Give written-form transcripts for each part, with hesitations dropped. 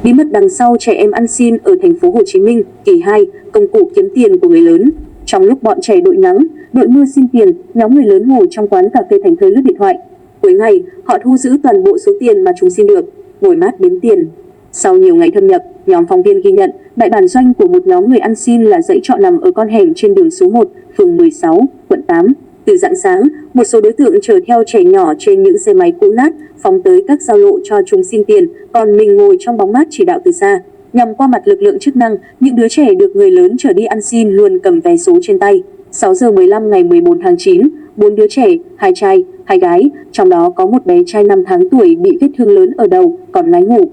Bí mật đằng sau trẻ em ăn xin ở thành phố Hồ Chí Minh, kỳ 2, công cụ kiếm tiền của người lớn. Trong lúc bọn trẻ đội nắng, đội mưa xin tiền, nhóm người lớn ngồi trong quán cà phê thành thơi lướt điện thoại. Cuối ngày, họ thu giữ toàn bộ số tiền mà chúng xin được, ngồi mát đếm tiền. Sau nhiều ngày thâm nhập, nhóm phóng viên ghi nhận đại bản doanh của một nhóm người ăn xin là dãy trọ nằm ở con hẻm trên đường số 1, phường 16, quận 8. Từ rạng sáng, một số đối tượng chở theo trẻ nhỏ trên những xe máy cũ nát phóng tới các giao lộ cho chúng xin tiền, còn mình ngồi trong bóng mát chỉ đạo từ xa. Nhằm qua mặt lực lượng chức năng, những đứa trẻ được người lớn chở đi ăn xin luôn cầm vé số trên tay. 6 giờ 15 ngày 14 tháng 9, 4 đứa trẻ, 2 trai, 2 gái, trong đó có một bé trai 5 tháng tuổi bị vết thương lớn ở đầu, còn ngái ngủ.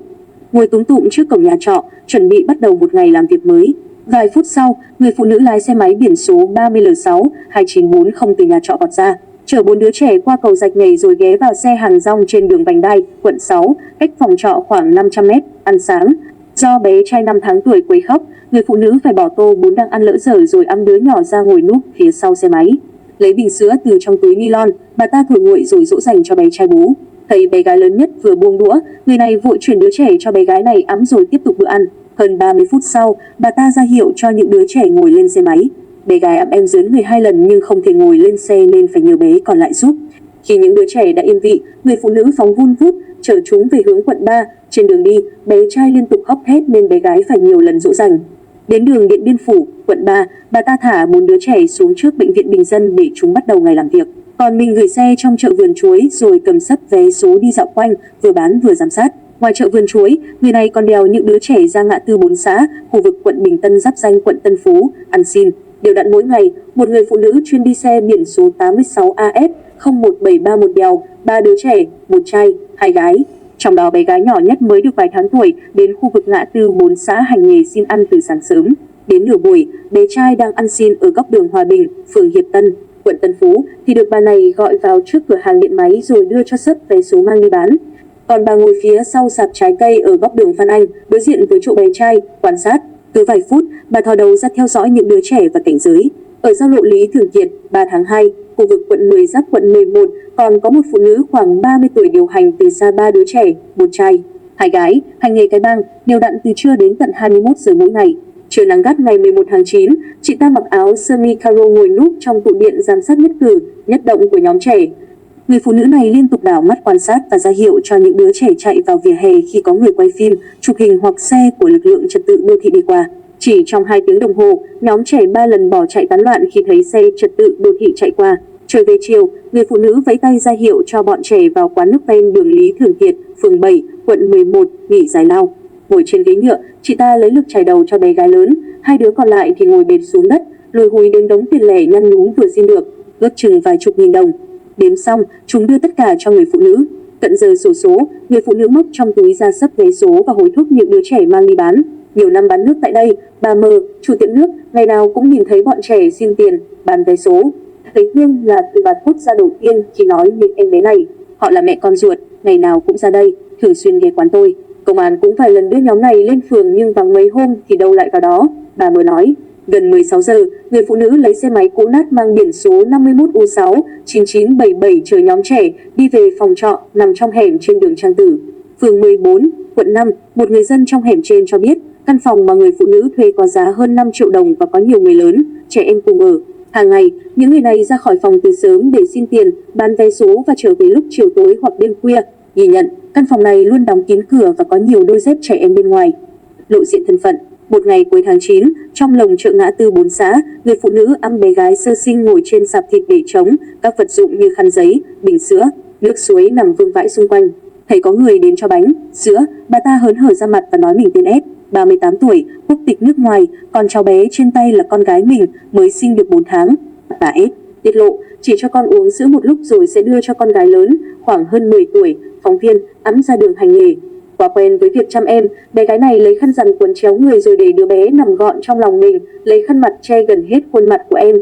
Ngồi túm tụm trước cổng nhà trọ, chuẩn bị bắt đầu một ngày làm việc mới. Vài phút sau, người phụ nữ lái xe máy biển số 30L6-2940 từ nhà trọ vọt ra, chở 4 đứa trẻ qua cầu rạch nhảy rồi ghé vào xe hàng rong trên đường Vành Đai, quận 6, cách phòng trọ khoảng 500 m, ăn sáng. Do bé trai 5 tháng tuổi quấy khóc, người phụ nữ phải bỏ tô bún đang ăn lỡ dở rồi ẵm đứa nhỏ ra ngồi núp phía sau xe máy. Lấy bình sữa từ trong túi nylon, bà ta thổi nguội rồi dỗ dành cho bé trai bú. Thấy bé gái lớn nhất vừa buông đũa, người này vội chuyển đứa trẻ cho bé gái này ẵm rồi tiếp tục bữa ăn. Hơn 30 phút sau, bà ta ra hiệu cho những đứa trẻ ngồi lên xe máy. Bé gái ẵm em dướn người 2 lần nhưng không thể ngồi lên xe nên phải nhờ bé còn lại giúp. Khi những đứa trẻ đã yên vị, người phụ nữ phóng vun vút chở chúng về hướng quận 3. Trên đường đi, bé trai liên tục khóc thét nên bé gái phải nhiều lần dỗ dành. Đến đường Điện Biên Phủ, quận 3, bà ta thả 4 đứa trẻ xuống trước bệnh viện Bình Dân để chúng bắt đầu ngày làm việc. Còn mình gửi xe trong chợ vườn chuối rồi cầm sấp vé số đi dạo quanh, vừa bán vừa giám sát. Ngoài chợ vườn chuối, người này còn đèo những đứa trẻ ra ngã tư 4 xã, khu vực quận Bình Tân giáp ranh quận Tân Phú, ăn xin. Đều đặn mỗi ngày, một người phụ nữ chuyên đi xe biển số 86AS01731 đèo 3 đứa trẻ, 1 trai, 2 gái. Trong đó bé gái nhỏ nhất mới được vài tháng tuổi đến khu vực ngã tư 4 xã hành nghề xin ăn từ sáng sớm. Đến nửa buổi, bé trai đang ăn xin ở góc đường Hòa Bình, phường Hiệp Tân, quận Tân Phú thì được bà này gọi vào trước cửa hàng điện máy rồi đưa cho sấp vé số mang đi bán. Còn bà ngồi phía sau sạp trái cây ở góc đường Phan Anh, đối diện với chỗ bé trai, quan sát. Cứ vài phút, bà thò đầu ra theo dõi những đứa trẻ và cảnh giới. Ở giao lộ Lý Thường Kiệt, 3 tháng 2, khu vực quận 10 giáp quận 11, còn có một phụ nữ khoảng 30 tuổi điều hành từ xa 3 đứa trẻ, 1 trai, 2 gái, hành nghề cái bang, đều đặn từ trưa đến tận 21 giờ mỗi ngày. Trời nắng gắt ngày 11 tháng 9, chị ta mặc áo sơ mi caro ngồi núp trong tụ điện giám sát nhất cử, nhất động của nhóm trẻ. Người phụ nữ này liên tục đảo mắt quan sát và ra hiệu cho những đứa trẻ chạy vào vỉa hè khi có người quay phim, chụp hình hoặc xe của lực lượng trật tự đô thị đi qua. Chỉ trong 2 tiếng đồng hồ, nhóm trẻ 3 lần bỏ chạy tán loạn khi thấy xe trật tự đô thị chạy qua. Trời về chiều, người phụ nữ vẫy tay ra hiệu cho bọn trẻ vào quán nước ven đường Lý Thường Kiệt, phường 7, quận 11 nghỉ giải lao. Ngồi trên ghế nhựa, chị ta lấy lực chải đầu cho bé gái lớn, 2 đứa còn lại thì ngồi bệt xuống đất, lùi húi đến đống tiền lẻ nhăn nhúm vừa xin được, ước chừng vài chục nghìn đồng. Đếm xong, chúng đưa tất cả cho người phụ nữ. Cận giờ xổ số, người phụ nữ móc trong túi ra sấp vé số và hối thúc những đứa trẻ mang đi bán. Nhiều năm bán nước tại đây, bà Mờ, chủ tiệm nước, ngày nào cũng nhìn thấy bọn trẻ xin tiền, bán vé số. Thấy Hương là từ bà thốt ra đầu tiên khi nói những em bé này. Họ là mẹ con ruột, ngày nào cũng ra đây, thường xuyên ghé quán tôi. Công an cũng vài lần đưa nhóm này lên phường nhưng vắng mấy hôm thì đâu lại vào đó, bà Mờ nói. Gần 16 giờ, người phụ nữ lấy xe máy cũ nát mang biển số 51U6-9977 chở nhóm trẻ đi về phòng trọ nằm trong hẻm trên đường Trang Tử, phường 14, quận 5. Một người dân trong hẻm trên cho biết căn phòng mà người phụ nữ thuê có giá hơn 5 triệu đồng và có nhiều người lớn, trẻ em cùng ở. Hàng ngày, những người này ra khỏi phòng từ sớm để xin tiền, bán vé số và trở về lúc chiều tối hoặc đêm khuya. Ghi nhận, căn phòng này luôn đóng kín cửa và có nhiều đôi dép trẻ em bên ngoài. Lộ diện thân phận. Một ngày cuối tháng 9, trong lồng chợ ngã tư 4 xã, người phụ nữ ẵm bé gái sơ sinh ngồi trên sạp thịt để trống, các vật dụng như khăn giấy, bình sữa, nước suối nằm vương vãi xung quanh. Thấy có người đến cho bánh, sữa, bà ta hớn hở ra mặt và nói mình tên S, 38 tuổi, quốc tịch nước ngoài, còn cháu bé trên tay là con gái mình, mới sinh được 4 tháng. Bà S tiết lộ, chỉ cho con uống sữa một lúc rồi sẽ đưa cho con gái lớn, khoảng hơn 10 tuổi, phóng viên, ẵm ra đường hành nghề. Quá quen với việc chăm em, bé gái này lấy khăn rằn quấn chéo người rồi để đứa bé nằm gọn trong lòng mình, lấy khăn mặt che gần hết khuôn mặt của em.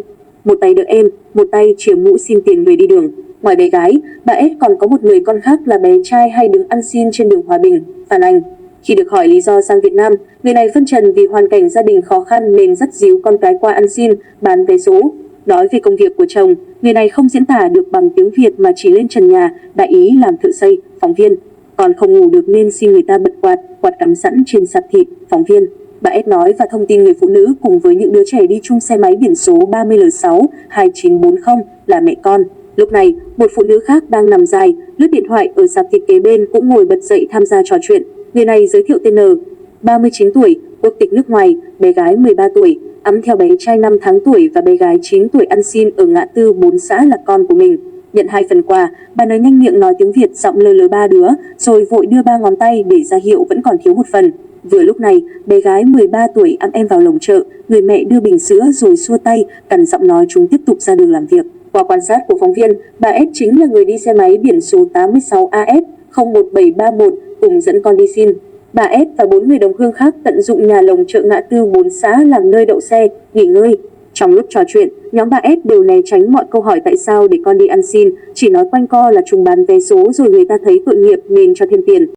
Một tay đỡ em, một tay chìa mũ xin tiền người đi đường. Ngoài bé gái, bà S còn có một người con khác là bé trai hay đứng ăn xin trên đường Hòa Bình, Phan Anh. Khi được hỏi lý do sang Việt Nam, người này phân trần vì hoàn cảnh gia đình khó khăn nên dắt díu con cái qua ăn xin, bán vé số. Nói về công việc của chồng, người này không diễn tả được bằng tiếng Việt mà chỉ lên trần nhà, đại ý làm thợ xây, phóng viên. Con không ngủ được nên xin người ta bật quạt cắm sẵn trên sạp thịt. Phóng viên: Bà S nói và thông tin người phụ nữ cùng với những đứa trẻ đi chung xe máy biển số 30L62940 là mẹ con. Lúc này, một phụ nữ khác đang nằm dài, lướt điện thoại ở sạp thịt kế bên cũng ngồi bật dậy tham gia trò chuyện. Người này giới thiệu tên N, 39 tuổi, quốc tịch nước ngoài, bé gái 13 tuổi, ẵm theo bé trai 5 tháng tuổi và bé gái 9 tuổi ăn xin ở ngã tư 4 xã là con của mình. Nhận 2 phần quà, bà N nhanh miệng nói tiếng Việt giọng lờ ba đứa, rồi vội đưa 3 ngón tay để ra hiệu vẫn còn thiếu một phần. Vừa lúc này, bé gái 13 tuổi ẵm em vào lồng chợ, người mẹ đưa bình sữa rồi xua tay, cằn giọng nói chúng tiếp tục ra đường làm việc. Qua quan sát của phóng viên, bà S chính là người đi xe máy biển số 86AF01731 cùng dẫn con đi xin. Bà S và 4 người đồng hương khác tận dụng nhà lồng chợ ngã tư 4 xã làm nơi đậu xe, nghỉ ngơi. Trong lúc trò chuyện, nhóm bà S đều né tránh mọi câu hỏi tại sao để con đi ăn xin, chỉ nói quanh co là chúng bán vé số rồi người ta thấy tội nghiệp nên cho thêm tiền.